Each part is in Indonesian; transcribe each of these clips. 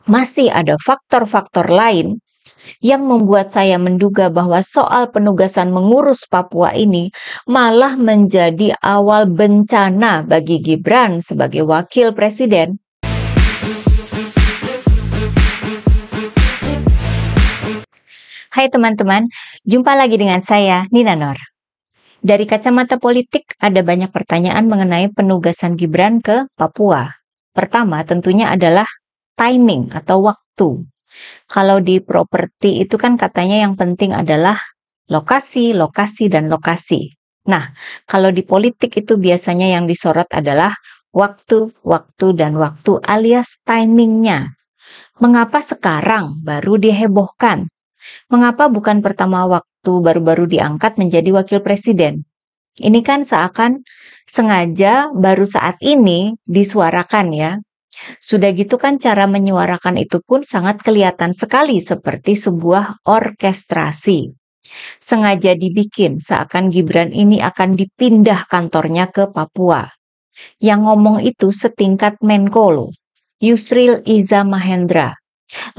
masih ada faktor-faktor lain yang membuat saya menduga bahwa soal penugasan mengurus Papua ini malah menjadi awal bencana bagi Gibran sebagai wakil presiden. Hai teman-teman, jumpa lagi dengan saya, Nina Nur. Dari kacamata politik, ada banyak pertanyaan mengenai penugasan Gibran ke Papua. Pertama, tentunya adalah timing atau waktu. Kalau di properti itu kan katanya yang penting adalah lokasi, lokasi, dan lokasi. Nah, kalau di politik itu biasanya yang disorot adalah waktu, waktu, dan waktu alias timingnya. Mengapa sekarang baru dihebohkan? Mengapa bukan pertama waktu baru-baru diangkat menjadi wakil presiden? Ini kan seakan sengaja baru saat ini disuarakan ya. Sudah gitu kan cara menyuarakan itu pun sangat kelihatan sekali seperti sebuah orkestrasi. Sengaja dibikin seakan Gibran ini akan dipindah kantornya ke Papua. Yang ngomong itu setingkat Menko loh, Yusril Iza Mahendra.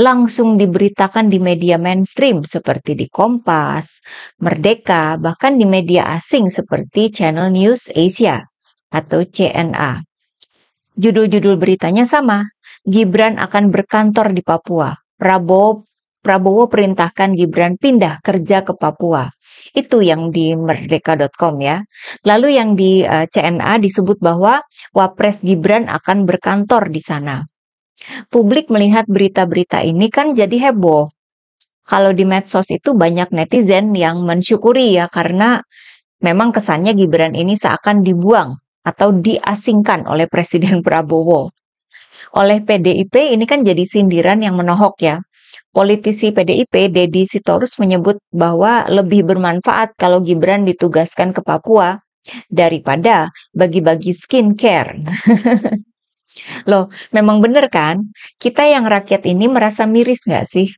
Langsung diberitakan di media mainstream seperti di Kompas, Merdeka, bahkan di media asing seperti Channel News Asia atau CNA. Judul-judul beritanya sama, Gibran akan berkantor di Papua. Prabowo perintahkan Gibran pindah kerja ke Papua. Itu yang di merdeka.com ya. Lalu yang di CNA disebut bahwa Wapres Gibran akan berkantor di sana. Publik melihat berita-berita ini kan jadi heboh. Kalau di medsos itu banyak netizen yang mensyukuri ya karena memang kesannya Gibran ini seakan dibuang atau diasingkan oleh Presiden Prabowo. Oleh PDIP ini kan jadi sindiran yang menohok ya. Politisi PDIP Deddy Sitorus menyebut bahwa lebih bermanfaat kalau Gibran ditugaskan ke Papua daripada bagi-bagi skincare. Loh, memang bener kan? Kita yang rakyat ini merasa miris nggak sih?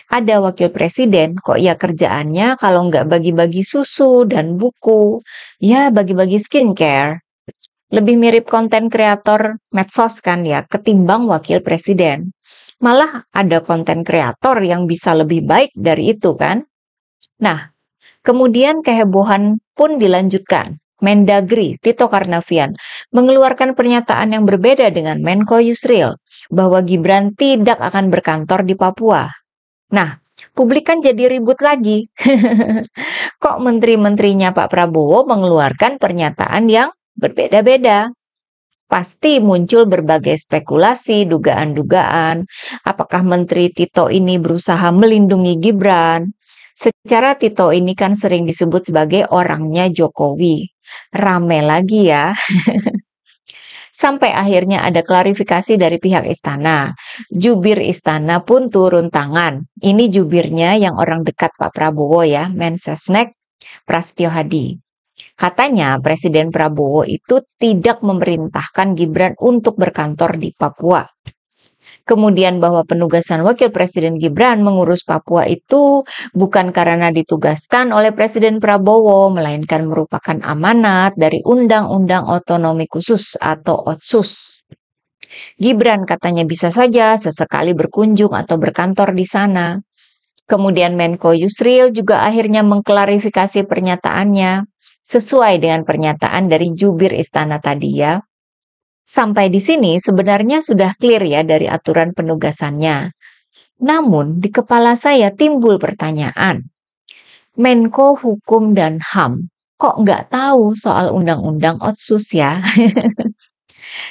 Ada wakil presiden, kok ya kerjaannya kalau nggak bagi-bagi susu dan buku, ya bagi-bagi skincare. Lebih mirip konten kreator medsos kan ya, ketimbang wakil presiden. Malah ada konten kreator yang bisa lebih baik dari itu kan? Nah, kemudian kehebohan pun dilanjutkan. Mendagri Tito Karnavian mengeluarkan pernyataan yang berbeda dengan Menko Yusril bahwa Gibran tidak akan berkantor di Papua. Nah, publik kan jadi ribut lagi. Kok menteri-menterinya Pak Prabowo mengeluarkan pernyataan yang berbeda-beda? Pasti muncul berbagai spekulasi, dugaan-dugaan. Apakah Menteri Tito ini berusaha melindungi Gibran? Secara Tito ini kan sering disebut sebagai orangnya Jokowi. Rame lagi ya. Sampai akhirnya ada klarifikasi dari pihak istana. Jubir istana pun turun tangan. Ini jubirnya yang orang dekat Pak Prabowo ya, Mensesnek Prasetyo Hadi. Katanya Presiden Prabowo itu tidak memerintahkan Gibran untuk berkantor di Papua. Kemudian bahwa penugasan Wakil Presiden Gibran mengurus Papua itu bukan karena ditugaskan oleh Presiden Prabowo, melainkan merupakan amanat dari Undang-Undang Otonomi Khusus atau Otsus. Gibran katanya bisa saja sesekali berkunjung atau berkantor di sana. Kemudian Menko Yusril juga akhirnya mengklarifikasi pernyataannya sesuai dengan pernyataan dari jubir istana tadi ya. Sampai di sini sebenarnya sudah clear ya dari aturan penugasannya. Namun di kepala saya timbul pertanyaan. Menko Hukum dan HAM kok nggak tahu soal undang-undang Otsus ya?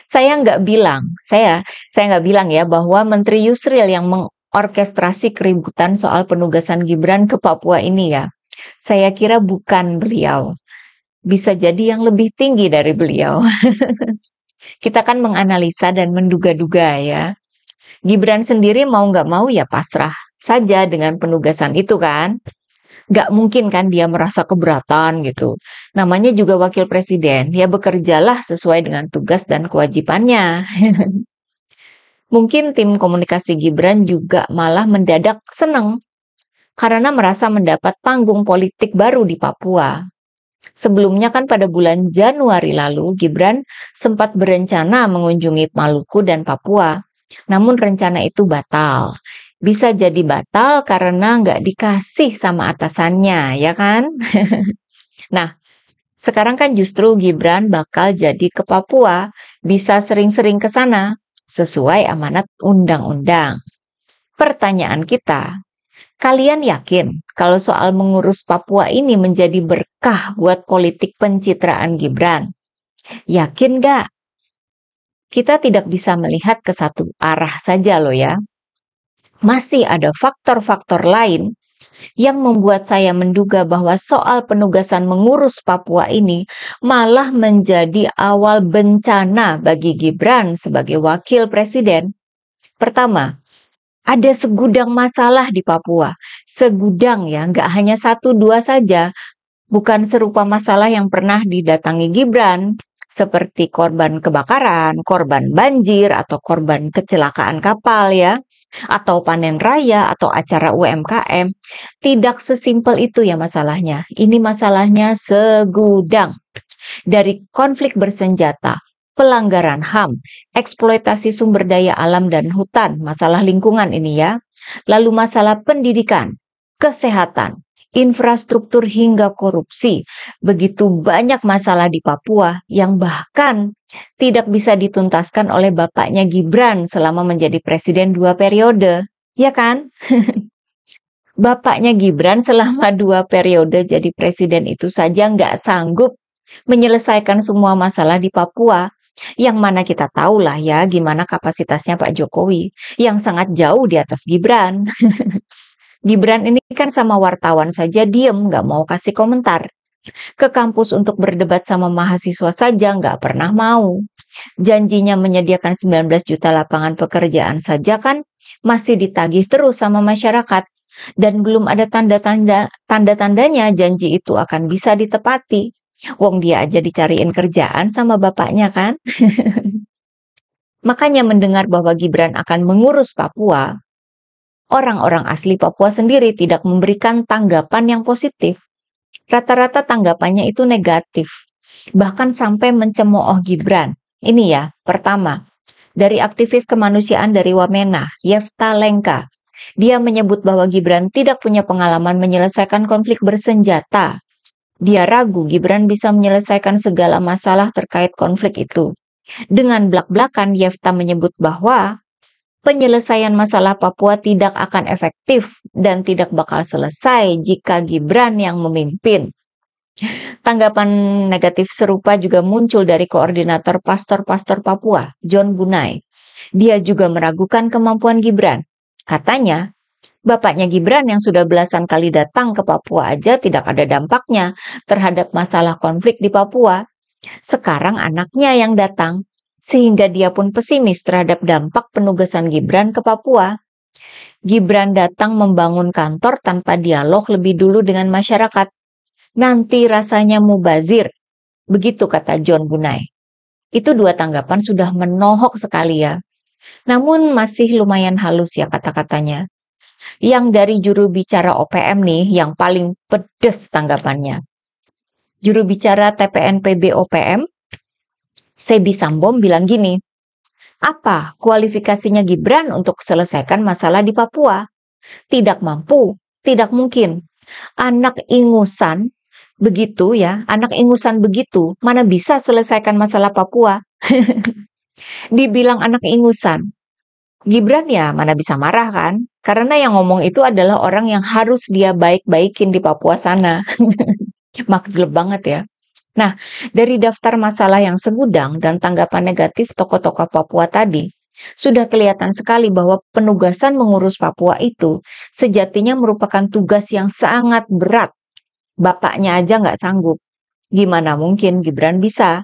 Saya nggak bilang ya bahwa Menteri Yusril yang mengorkestrasi keributan soal penugasan Gibran ke Papua ini ya. Saya kira bukan beliau. Bisa jadi yang lebih tinggi dari beliau. Kita kan menganalisa dan menduga-duga ya. Gibran sendiri mau nggak mau ya pasrah saja dengan penugasan itu kan. Nggak mungkin kan dia merasa keberatan gitu. Namanya juga wakil presiden, ya bekerjalah sesuai dengan tugas dan kewajibannya. Mungkin tim komunikasi Gibran juga malah mendadak seneng karena merasa mendapat panggung politik baru di Papua. Sebelumnya kan pada bulan Januari lalu, Gibran sempat berencana mengunjungi Maluku dan Papua. Namun rencana itu batal. Bisa jadi batal karena nggak dikasih sama atasannya, ya kan? Nah, sekarang kan justru Gibran bakal jadi ke Papua, bisa sering-sering ke sana, sesuai amanat undang-undang. Pertanyaan kita, kalian yakin kalau soal mengurus Papua ini menjadi berkah buat politik pencitraan Gibran? Yakin gak? Kita tidak bisa melihat ke satu arah saja loh ya. Masih ada faktor-faktor lain yang membuat saya menduga bahwa soal penugasan mengurus Papua ini malah menjadi awal bencana bagi Gibran sebagai wakil presiden. Pertama, ada segudang masalah di Papua. Segudang ya, nggak hanya satu dua saja. Bukan serupa masalah yang pernah didatangi Gibran, seperti korban kebakaran, korban banjir, atau korban kecelakaan kapal ya, atau panen raya, atau acara UMKM. Tidak sesimpel itu ya masalahnya. Ini masalahnya segudang. Dari konflik bersenjata, pelanggaran HAM, eksploitasi sumber daya alam dan hutan, masalah lingkungan ini ya. Lalu masalah pendidikan, kesehatan, infrastruktur hingga korupsi. Begitu banyak masalah di Papua yang bahkan tidak bisa dituntaskan oleh bapaknya Gibran selama menjadi presiden 2 periode. Ya kan? Bapaknya Gibran selama 2 periode jadi presiden itu saja nggak sanggup menyelesaikan semua masalah di Papua. Yang mana kita tahu lah ya gimana kapasitasnya Pak Jokowi yang sangat jauh di atas Gibran. Gibran ini kan sama wartawan saja diem, nggak mau kasih komentar. Ke kampus untuk berdebat sama mahasiswa saja nggak pernah mau. Janjinya menyediakan 19 juta lapangan pekerjaan saja kan masih ditagih terus sama masyarakat. Dan belum ada tanda-tandanya janji itu akan bisa ditepati. Wong dia aja dicariin kerjaan sama bapaknya kan. Makanya mendengar bahwa Gibran akan mengurus Papua, orang-orang asli Papua sendiri tidak memberikan tanggapan yang positif. Rata-rata tanggapannya itu negatif. Bahkan sampai mencemooh Gibran. Ini ya, pertama, dari aktivis kemanusiaan dari Wamena, Yefta Lengka. Dia menyebut bahwa Gibran tidak punya pengalaman menyelesaikan konflik bersenjata. Dia ragu Gibran bisa menyelesaikan segala masalah terkait konflik itu. Dengan blak-blakan, Yefta menyebut bahwa penyelesaian masalah Papua tidak akan efektif dan tidak bakal selesai jika Gibran yang memimpin. Tanggapan negatif serupa juga muncul dari koordinator pastor-pastor Papua, John Bunai. Dia juga meragukan kemampuan Gibran. Katanya, bapaknya Gibran yang sudah belasan kali datang ke Papua aja tidak ada dampaknya terhadap masalah konflik di Papua. Sekarang anaknya yang datang. Sehingga dia pun pesimis terhadap dampak penugasan Gibran ke Papua. Gibran datang membangun kantor tanpa dialog lebih dulu dengan masyarakat. Nanti rasanya mubazir. Begitu kata John Bunai. Itu dua tanggapan sudah menohok sekali ya. Namun masih lumayan halus ya kata-katanya. Yang dari juru bicara OPM nih yang paling pedes tanggapannya. Juru bicara TPNPB OPM, Sebi Sambom bilang gini, apa kualifikasinya Gibran untuk selesaikan masalah di Papua? Tidak mampu, tidak mungkin. Anak ingusan begitu ya, anak ingusan begitu, mana bisa selesaikan masalah Papua? Dibilang anak ingusan. Gibran ya mana bisa marah kan? Karena yang ngomong itu adalah orang yang harus dia baik-baikin di Papua sana. Makjleb banget ya. Nah, dari daftar masalah yang segudang dan tanggapan negatif tokoh-tokoh Papua tadi, sudah kelihatan sekali bahwa penugasan mengurus Papua itu sejatinya merupakan tugas yang sangat berat. Bapaknya aja nggak sanggup. Gimana mungkin Gibran bisa?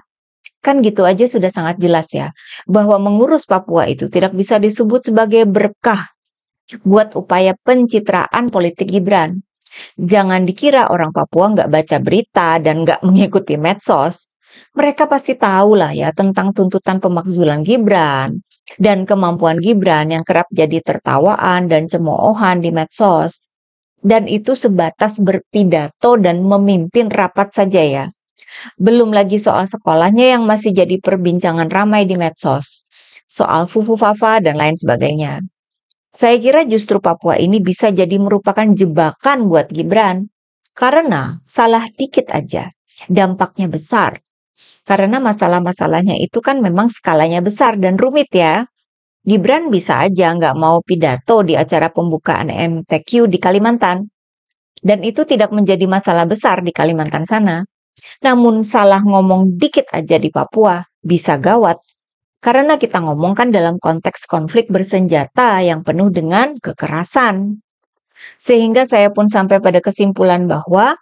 Kan gitu aja sudah sangat jelas ya, bahwa mengurus Papua itu tidak bisa disebut sebagai berkah buat upaya pencitraan politik Gibran. Jangan dikira orang Papua nggak baca berita dan nggak mengikuti medsos. Mereka pasti tahu lah ya tentang tuntutan pemakzulan Gibran dan kemampuan Gibran yang kerap jadi tertawaan dan cemoohan di medsos. Dan itu sebatas berpidato dan memimpin rapat saja ya. Belum lagi soal sekolahnya yang masih jadi perbincangan ramai di medsos. soal fufu-fafa dan lain sebagainya. Saya kira justru Papua ini bisa jadi merupakan jebakan buat Gibran. Karena salah dikit aja, dampaknya besar. Karena masalah-masalahnya itu kan memang skalanya besar dan rumit ya. Gibran bisa aja nggak mau pidato di acara pembukaan MTQ di Kalimantan. Dan itu tidak menjadi masalah besar di Kalimantan sana. Namun salah ngomong dikit aja di Papua bisa gawat. Karena kita ngomong kan dalam konteks konflik bersenjata yang penuh dengan kekerasan. Sehingga saya pun sampai pada kesimpulan bahwa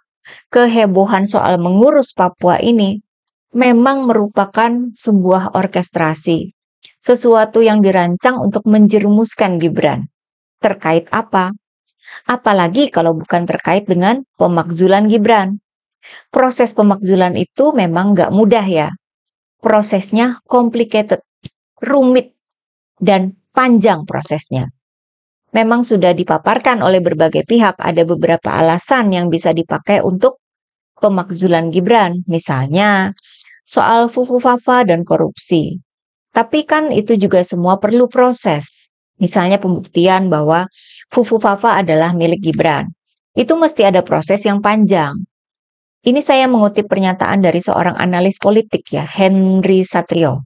kehebohan soal mengurus Papua ini memang merupakan sebuah orkestrasi. Sesuatu yang dirancang untuk menjerumuskan Gibran. Terkait apa? Apalagi kalau bukan terkait dengan pemakzulan Gibran. Proses pemakzulan itu memang nggak mudah ya. Prosesnya complicated, rumit, dan panjang prosesnya. Memang sudah dipaparkan oleh berbagai pihak, ada beberapa alasan yang bisa dipakai untuk pemakzulan Gibran. Misalnya, soal fufu-fafa dan korupsi. Tapi kan itu juga semua perlu proses. Misalnya pembuktian bahwa fufu-fafa adalah milik Gibran. Itu mesti ada proses yang panjang. Ini saya mengutip pernyataan dari seorang analis politik ya, Henry Satrio.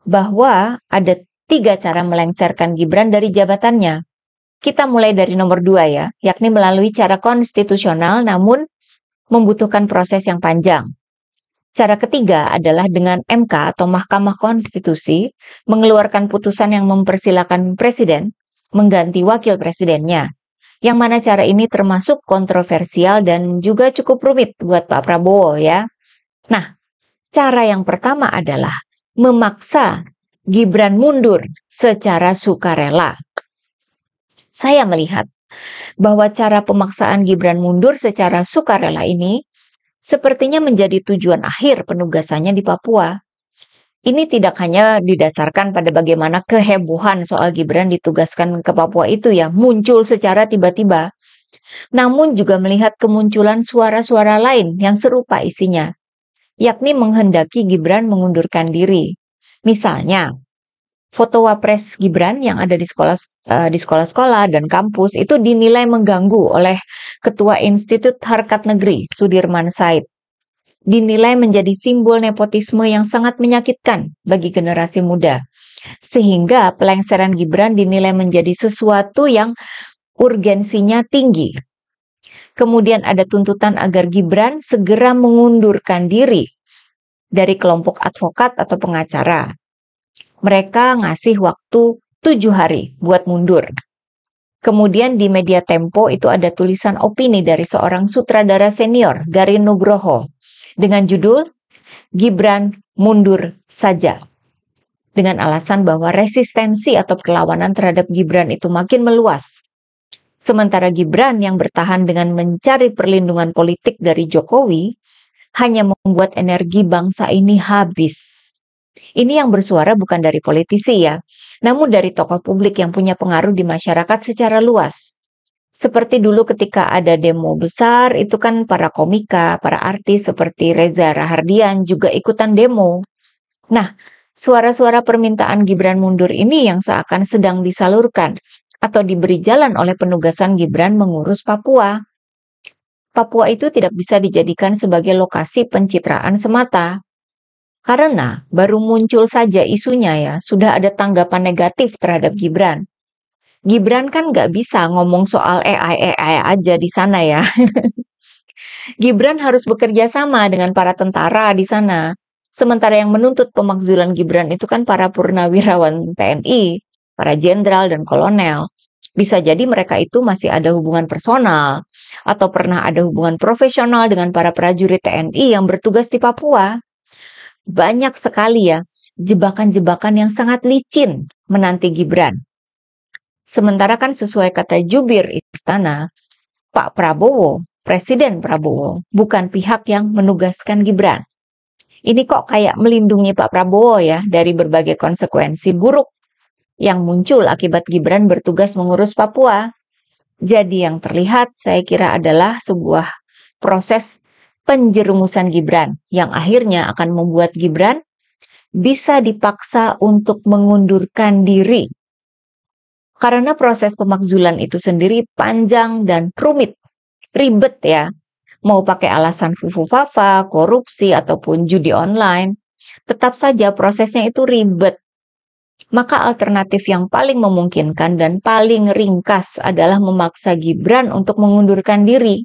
Bahwa ada 3 cara melengsarkan Gibran dari jabatannya. Kita mulai dari nomor 2 ya, yakni melalui cara konstitusional namun membutuhkan proses yang panjang. Cara ketiga adalah dengan MK atau Mahkamah Konstitusi mengeluarkan putusan yang mempersilakan presiden mengganti wakil presidennya. Yang mana cara ini termasuk kontroversial dan juga cukup rumit buat Pak Prabowo ya. Nah, cara yang pertama adalah memaksa Gibran mundur secara sukarela. Saya melihat bahwa cara pemaksaan Gibran mundur secara sukarela ini sepertinya menjadi tujuan akhir penugasannya di Papua. Ini tidak hanya didasarkan pada bagaimana kehebohan soal Gibran ditugaskan ke Papua itu ya, muncul secara tiba-tiba. Namun juga melihat kemunculan suara-suara lain yang serupa isinya, yakni menghendaki Gibran mengundurkan diri. Misalnya, foto wapres Gibran yang ada di sekolah-sekolah dan kampus itu dinilai mengganggu oleh Ketua Institut Harkat Negeri, Sudirman Said. Dinilai menjadi simbol nepotisme yang sangat menyakitkan bagi generasi muda. Sehingga pelengseran Gibran dinilai menjadi sesuatu yang urgensinya tinggi. Kemudian ada tuntutan agar Gibran segera mengundurkan diri dari kelompok advokat atau pengacara. Mereka ngasih waktu 7 hari buat mundur. Kemudian di media Tempo itu ada tulisan opini dari seorang sutradara senior, Garin Nugroho, dengan judul Gibran mundur saja. Dengan alasan bahwa resistensi atau perlawanan terhadap Gibran itu makin meluas. Sementara Gibran yang bertahan dengan mencari perlindungan politik dari Jokowi hanya membuat energi bangsa ini habis. Ini yang bersuara bukan dari politisi ya, namun dari tokoh publik yang punya pengaruh di masyarakat secara luas. Seperti dulu ketika ada demo besar, itu kan para komika, para artis seperti Reza Rahardian juga ikutan demo. Nah, suara-suara permintaan Gibran mundur ini yang seakan sedang disalurkan atau diberi jalan oleh penugasan Gibran mengurus Papua. Papua itu tidak bisa dijadikan sebagai lokasi pencitraan semata. Karena baru muncul saja isunya ya, sudah ada tanggapan negatif terhadap Gibran. Gibran kan nggak bisa ngomong soal AI aja di sana ya. Gibran harus bekerja sama dengan para tentara di sana. Sementara yang menuntut pemakzulan Gibran itu kan para purnawirawan TNI, para jenderal dan kolonel. Bisa jadi mereka itu masih ada hubungan personal atau pernah ada hubungan profesional dengan para prajurit TNI yang bertugas di Papua. Banyak sekali ya jebakan-jebakan yang sangat licin menanti Gibran. Sementara kan sesuai kata jubir istana, Pak Prabowo, Presiden Prabowo, bukan pihak yang menugaskan Gibran. Ini kok kayak melindungi Pak Prabowo ya dari berbagai konsekuensi buruk yang muncul akibat Gibran bertugas mengurus Papua. Jadi yang terlihat saya kira adalah sebuah proses penjerumusan Gibran yang akhirnya akan membuat Gibran bisa dipaksa untuk mengundurkan diri. Karena proses pemakzulan itu sendiri panjang dan rumit, ribet ya. Mau pakai alasan fufu-fafa, korupsi, ataupun judi online, tetap saja prosesnya itu ribet. Maka alternatif yang paling memungkinkan dan paling ringkas adalah memaksa Gibran untuk mengundurkan diri.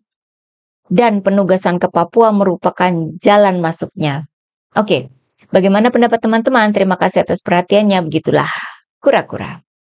Dan penugasan ke Papua merupakan jalan masuknya. Oke, bagaimana pendapat teman-teman? Terima kasih atas perhatiannya. Begitulah kura-kura.